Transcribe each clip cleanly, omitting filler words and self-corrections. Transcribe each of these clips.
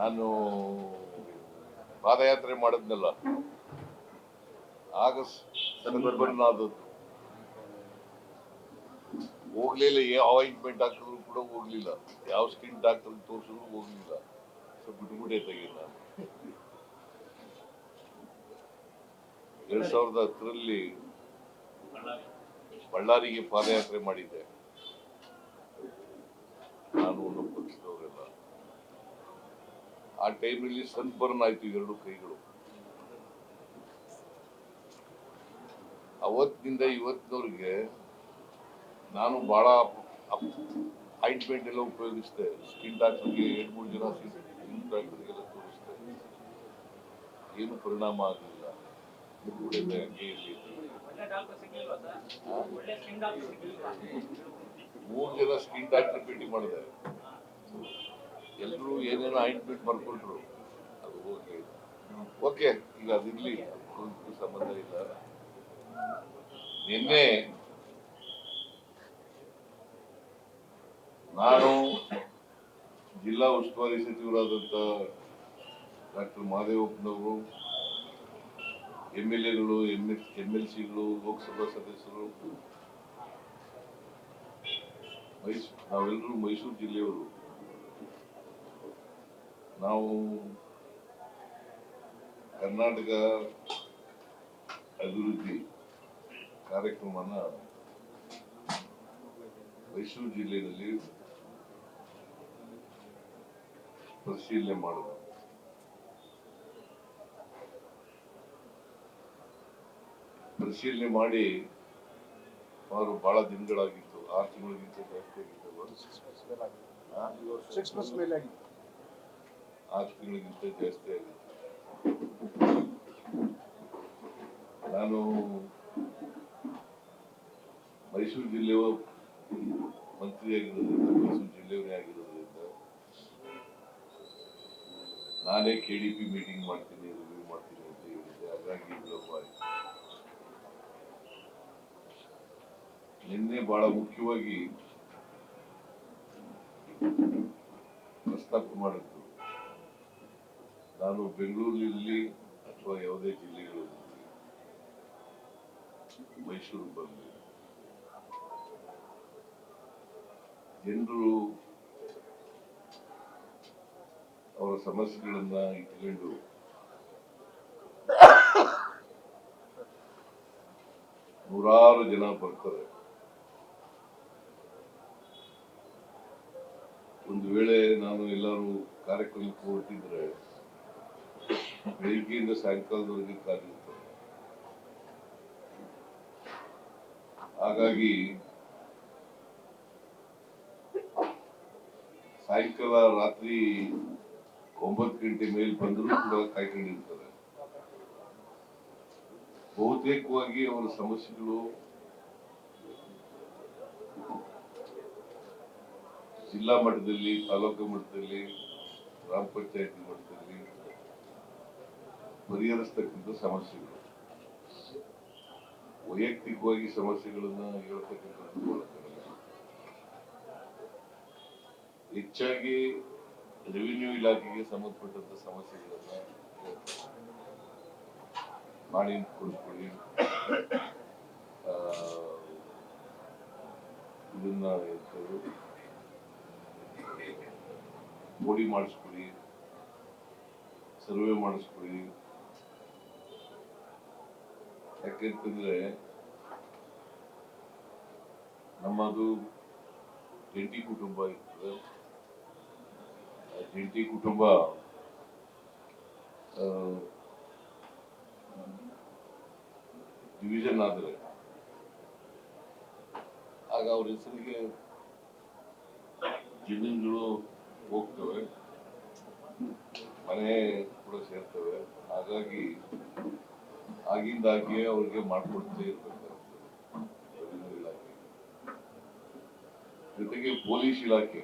ನಾನು ಪಾದಯಾತ್ರೆ ಮಾಡಿದ್ನಲ್ಲ, ಆಗ ಸನ್ಬರ್ನ್ ಆದದ್ದು. ಹೋಗ್ಲಿಲ್ಲ, ಯಾವ ಆಯಿಂಟ್ಮೆಂಟ್ ಹಾಕಿದ್ರು ಕೂಡ ಹೋಗ್ಲಿಲ್ಲ, ಯಾವ ಸ್ಕಿನ್ ಡಾಕ್ಟರ್ ತೋರಿಸಿದ್ರು ಹೋಗ್ಲಿಲ್ಲ. ಸೊ ಬಿಟ್ಬಿಟ್ಟೆ ತೆಗೀನಿ ನಾನು. 2010 ಬಳ್ಳಾರಿಗೆ ಪಾದಯಾತ್ರೆ ಮಾಡಿದ್ದೆ ನಾನು, ನಮ್ಮ ಪಕ್ಷದವರೆಲ್ಲ. ಆ ಟೈಮಲ್ಲಿ ಸನ್ಬರ್ನ್ ಆಯ್ತು 2 ಕೈಗಳು. ಅವತ್ತಿನಿಂದ ಇವತ್ತಿನವ್ರಿಗೆ ನಾನು ಬಹಳ ಆಯಿಂಟ್ಮೆಂಟ್ ಎಲ್ಲ ಉಪಯೋಗಿಸಿದೆ. ಸ್ಕಿನ್ ಡಾಕ್ಟರ್ಗೆ 2-3 ಜನ ಸ್ಕಿನ್ ಡಾಕ್ಟರ್ಗೆಲ್ಲ ತೋರಿಸಿದೆ, ಏನು ಪರಿಣಾಮ ಆಗಲಿಲ್ಲ. ಹಂಗೆ ಇರಲಿ. 3 ಜನ ಸ್ಕಿನ್ ಡಾಕ್ಟರ್ ಭೇಟಿ ಮಾಡಿದೆ, ಎಲ್ಲರೂ ಏನೇನೋ ಆಯಿಂಟ್ಮೆಂಟ್ ಬರ್ಕೊಟ್ರು, ಅದು ಹೋಗಿ ಓಕೆ. ಈಗ ಅದಿರ್ಲಿ, ಅದಕ್ಕೂ ಸಂಬಂಧ ಇಲ್ಲ. ನಿನ್ನೆ ನಾನು ಜಿಲ್ಲಾ ಉಸ್ತುವಾರಿ ಸಚಿವರಾದಂತ ಡಾಕ್ಟರ್ ಮಹದೇವಪ್ಪನವರು, MLAಗಳು, MLCಗಳು, ಲೋಕಸಭಾ ಸದಸ್ಯರು, ನಾವೆಲ್ಲರೂ ಮೈಸೂರು ಜಿಲ್ಲೆಯವರು, ನಾವು ಕರ್ನಾಟಕ ಅಭಿವೃದ್ಧಿ ಕಾರ್ಯಕ್ರಮನ ಮೈಸೂರು ಜಿಲ್ಲೆಯಲ್ಲಿ ಪರಿಶೀಲನೆ ಮಾಡಿದ. ಪರಿಶೀಲನೆ ಮಾಡಿ ಅವರು ಬಹಳ ದಿನಗಳಾಗಿತ್ತು, 6 ತಿಂಗಳಿಗಿಂತ ಜಾಸ್ತಿ ಆಗಿತ್ತು, 6 ತಿಂಗಳಿಗಿಂತ ಜಾಸ್ತಿ ಆಗಿತ್ತು. ನಾನು ಮೈಸೂರು ಜಿಲ್ಲೆಯ ಮಂತ್ರಿಯಾಗಿರೋದ್ರಿಂದ, ಮೈಸೂರು ಜಿಲ್ಲೆಯವರೇ ಆಗಿರೋದ್ರಿಂದ ನಾನೇ KDP ಮೀಟಿಂಗ್ ಮಾಡ್ತೀನಿ, ರಿವ್ಯೂ ಮಾಡ್ತೀನಿ ಅಂತ ಹೇಳಿದ್ದೆ. ಹಾಗಾಗಿ ವಿಳಂಬ ಆಯಿತು. ನಿನ್ನೆ ಬಹಳ ಮುಖ್ಯವಾಗಿ ಪ್ರಸ್ತಾಪ ಮಾಡಿದ್ದು, ನಾನು ಬೆಂಗಳೂರಿನಲ್ಲಿ ಅಥವಾ ಯಾವುದೇ ಜಿಲ್ಲೆಗಳಲ್ಲಿ ಮೈಸೂರು ಬರಲಿ, ಜನರು ಅವರ ಸಮಸ್ಯೆಗಳನ್ನ ಇಟ್ಕೊಂಡು ನೂರಾರು ಜನ ಬರ್ತಾರೆ. ಒಂದು ವೇಳೆ ನಾನು ಎಲ್ಲರೂ ಕಾರ್ಯಕ್ರಮಕ್ಕೆ ಹೊರಟಿದ್ರೆ ಬೆಳಿಗ್ಗೆಯಿಂದ ಸಾಯಂಕಾಲದವರೆಗೆ ಕಾದಿರ್ತಾರೆ. ಹಾಗಾಗಿ ಸಾಯಂಕಾಲ ರಾತ್ರಿ 9 ಗಂಟೆ ಮೇಲೆ ಬಂದರೂ ಕೂಡ ಕಾಯ್ಕೊಂಡಿರ್ತಾರೆ. ಬಹುತೇಕವಾಗಿ ಅವರ ಸಮಸ್ಯೆಗಳು ಜಿಲ್ಲಾ ಮಟ್ಟದಲ್ಲಿ, ತಾಲೂಕು ಮಟ್ಟದಲ್ಲಿ, ಗ್ರಾಮ ಪಂಚಾಯತಿ ಮಟ್ಟದಲ್ಲಿ ಪರಿಹರಿಸತಕ್ಕಂಥ ಸಮಸ್ಯೆಗಳು. ವೈಯಕ್ತಿಕವಾಗಿ ಸಮಸ್ಯೆಗಳನ್ನ ಹೇಳ್ತಕ್ಕಂಥದ್ದು ಹೆಚ್ಚಾಗಿ ರೆವಿನ್ಯೂ ಇಲಾಖೆಗೆ ಸಂಬಂಧಪಟ್ಟಂತ ಸಮಸ್ಯೆಗಳನ್ನ ಮಾಡಿ ಕೊಡಿಸ್ಕೊಡಿ, ಇದನ್ನ ಮೋಡಿ ಮಾಡಿಸ್ಕೊಡಿ, ಸರ್ವೆ ಮಾಡಿಸ್ಕೊಡಿ. ಯಾಕೆಂತಂದ್ರೆ ನಮ್ಮದು ಜಂಟಿ ಕುಟುಂಬ ಇರ್ತದೆ. ಜಂಟಿ ಕುಟುಂಬ ಡಿವಿಷನ್ ಆದರೆ ಆಗ ಅವ್ರ ಹೆಸರಿಗೆ ಜಮೀನುಗಳು ಹೋಗ್ತವೆ, ಮನೆ ಕೂಡ ಸೇರ್ತವೆ. ಹಾಗಾಗಿ ಆಗಿಂದಾಗೆ ಅವ್ರಿಗೆ ಮಾಡ್ಕೊಡ್ತೇ ಇರ್ಬೇಕಾಗ್ತದೆ. ರೆವಿನ್ಯೂ ಇಲಾಖೆ ಜೊತೆಗೆ ಪೊಲೀಸ್ ಇಲಾಖೆ,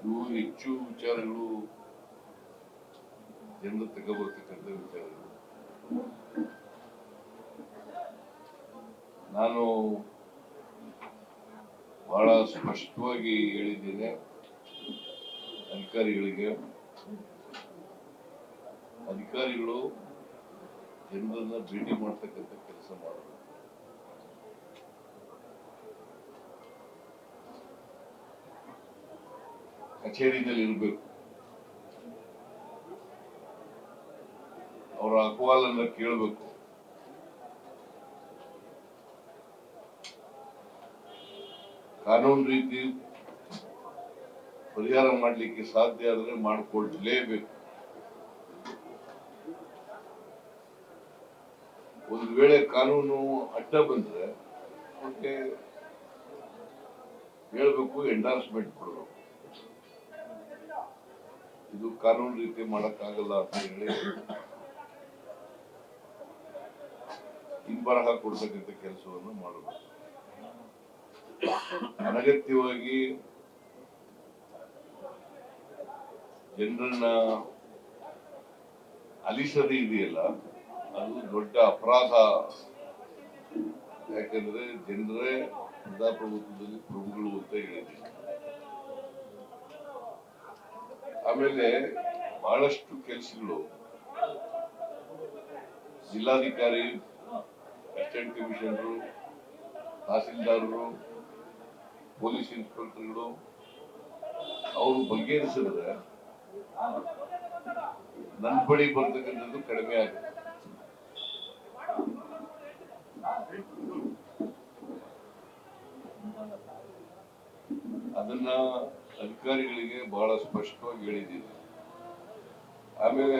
ಇವು ಹೆಚ್ಚು ವಿಚಾರಗಳು ಜನರು ತಗೋಬರ್ತಕ್ಕಂಥ ವಿಚಾರಗಳು. ನಾನು ಬಹಳ ಸ್ಪಷ್ಟವಾಗಿ ಹೇಳಿದ್ದೇನೆ ಅಧಿಕಾರಿಗಳಿಗೆ. ಅಧಿಕಾರಿಗಳು ಜನರನ್ನ ಭೇಟಿ ಮಾಡ್ತಕ್ಕಂಥ ಕೆಲಸ ಮಾಡಬೇಕು. ಕಚೇರಿನಲ್ಲಿ ಇರಬೇಕು. ಅವರ ಅಹವಾಲನ್ನ ಕೇಳಬೇಕು. ಕಾನೂನು ರೀತಿ ಪರಿಹಾರ ಮಾಡಲಿಕ್ಕೆ ಸಾಧ್ಯ ಆದರೆ ಮಾಡಿಕೊಳ್ಳಲೇಬೇಕು. ಒಂದು ವೇಳೆ ಕಾನೂನು ಅಡ್ಡ ಬಂದ್ರೆ ಅವಕ್ಕೆ ಹೇಳ್ಬೇಕು, ಎಂಡಾರ್ಸ್ಮೆಂಟ್ ಕೊಡಬೇಕು. ಇದು ಕಾನೂನು ರೀತಿ ಮಾಡಕ್ಕಾಗಲ್ಲ ಅಂತ ಹೇಳಿ ಹಿಂಬರಹ ಕೊಡ್ತಕ್ಕಂಥ ಕೆಲಸವನ್ನು ಮಾಡಬೇಕು. ಅನಗತ್ಯವಾಗಿ ಜನರನ್ನ ಅಲಿಸದೇ ಇದೆಯಲ್ಲ, ಅದು ದೊಡ್ಡ ಅಪರಾಧ. ಯಾಕಂದ್ರೆ ಜನರೇ ಪ್ರಜಾಪ್ರಭುತ್ವದಲ್ಲಿ ಪ್ರಭುಗಳು ಅಂತ ಹೇಳಿದ್ದೀವಿ. ಆಮೇಲೆ ಬಹಳಷ್ಟು ಕೆಲಸಗಳು ಜಿಲ್ಲಾಧಿಕಾರಿ, ಅಸಿಸ್ಟೆಂಟ್ ಕಮಿಷನರು, ತಹಸೀಲ್ದಾರರು, ಪೊಲೀಸ್ ಇನ್ಸ್ಪೆಕ್ಟರ್ಗಳು ಅವರು ಬಗೆಹರಿಸಿದ್ರೆ ನನ್ನ ಬಳಿ ಬರ್ತಕ್ಕಂಥದ್ದು ಕಡಿಮೆ ಆಗುತ್ತೆ. ಅದನ್ನ ಅಧಿಕಾರಿಗಳಿಗೆ ಬಹಳ ಸ್ಪಷ್ಟವಾಗಿ ಹೇಳಿದ್ದೀನಿ. ಆಮೇಲೆ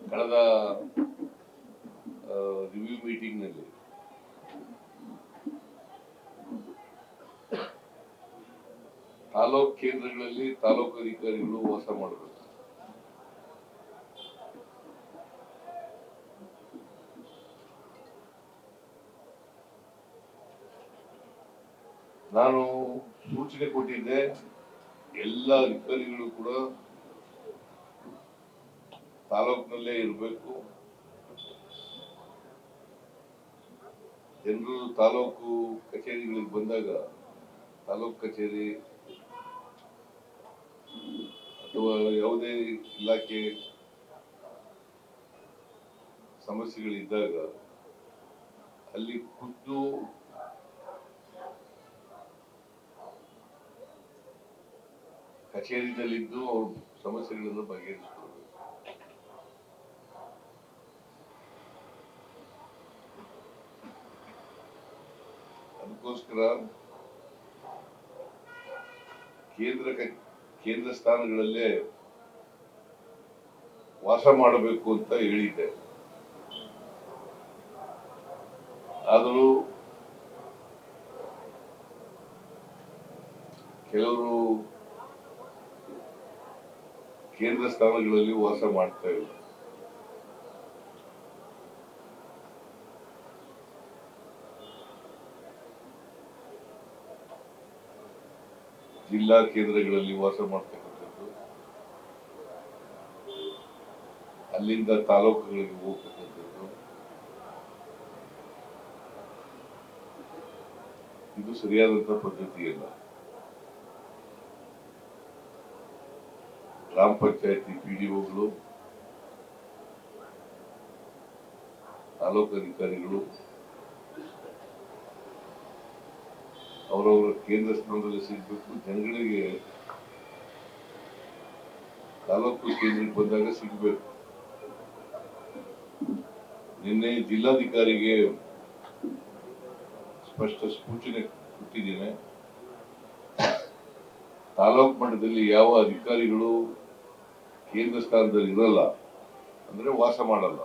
ಕಳೆದ ರಿವ್ಯೂ ಮೀಟಿಂಗ್ ನಲ್ಲಿ ತಾಲೂಕು ಕೇಂದ್ರಗಳಲ್ಲಿ ತಾಲೂಕು ಅಧಿಕಾರಿಗಳು ವಾಸ ಮಾಡಬೇಕು. ನಾನು ಸೂಚನೆ ಕೊಟ್ಟಿದ್ದೆ, ಎಲ್ಲ ಅಧಿಕಾರಿಗಳು ಕೂಡ ತಾಲೂಕಿನಲ್ಲೇ ಇರಬೇಕು. ಜನರು ತಾಲೂಕು ಕಚೇರಿಗಳಿಗೆ ಬಂದಾಗ ತಾಲೂಕು ಕಚೇರಿ ಅಥವಾ ಯಾವುದೇ ಇಲಾಖೆ ಸಮಸ್ಯೆಗಳಿದ್ದಾಗ ಅಲ್ಲಿ ಖುದ್ದು ಕಚೇರಿನಲ್ಲಿದ್ದು ಅವ್ರ ಸಮಸ್ಯೆಗಳನ್ನು ಬಗೆಹರಿಸಿಕೊಳ್ಬೇಕು. ಅದಕ್ಕೋಸ್ಕರ ಕೇಂದ್ರ ಸ್ಥಾನಗಳಲ್ಲೇ ವಾಸ ಮಾಡಬೇಕು ಅಂತ ಹೇಳಿದ್ದೆ. ಆದರೂ ಕೆಲವರು ಕೇಂದ್ರ ಸ್ಥಾನಗಳಲ್ಲಿ ವಾಸ ಮಾಡ್ತಾ ಇಲ್ಲ. ಜಿಲ್ಲಾ ಕೇಂದ್ರಗಳಲ್ಲಿ ವಾಸ ಮಾಡ್ತಕ್ಕಂಥದ್ದು, ಅಲ್ಲಿಂದ ತಾಲೂಕುಗಳಿಗೆ ಹೋಗ್ತಕ್ಕಂಥದ್ದು, ಇದು ಸರಿಯಾದಂತಹ ಪದ್ಧತಿಯಲ್ಲ. ಗ್ರಾಮ ಪಂಚಾಯತಿ ಪಿಡಿಒಗಳು, ತಾಲೂಕು ಅಧಿಕಾರಿಗಳು ಅವರವರ ಕೇಂದ್ರ ಸ್ಥಾನದಲ್ಲಿ ಸಿಗಬೇಕು. ಜನಗಳಿಗೆ ತಾಲೂಕು ಕೇಂದ್ರಕ್ಕೆ ಬಂದಾಗ ಸಿಗಬೇಕು. ನಿನ್ನೆ ಜಿಲ್ಲಾಧಿಕಾರಿಗೆ ಸ್ಪಷ್ಟ ಸೂಚನೆ ಕೊಟ್ಟಿದ್ದೇನೆ. ತಾಲೂಕು ಮಟ್ಟದಲ್ಲಿ ಯಾವ ಅಧಿಕಾರಿಗಳು ಕೇಂದ್ರ ಸ್ಥಾನದಲ್ಲಿ ಇರಲ್ಲ ಅಂದ್ರೆ ವಾಸ ಮಾಡಲ್ಲ,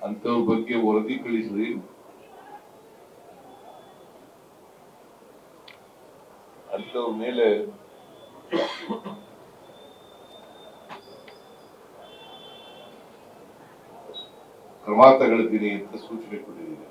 ಅಂತವ್ರ ಬಗ್ಗೆ ವರದಿ ಕಳಿಸ್ರಿ. ಅಂತವ್ರ ಮೇಲೆ ಕ್ರಮ ತಗೊಳ್ತೀನಿ ಅಂತ ಸೂಚನೆ ಕೊಟ್ಟಿದ್ದೀನಿ.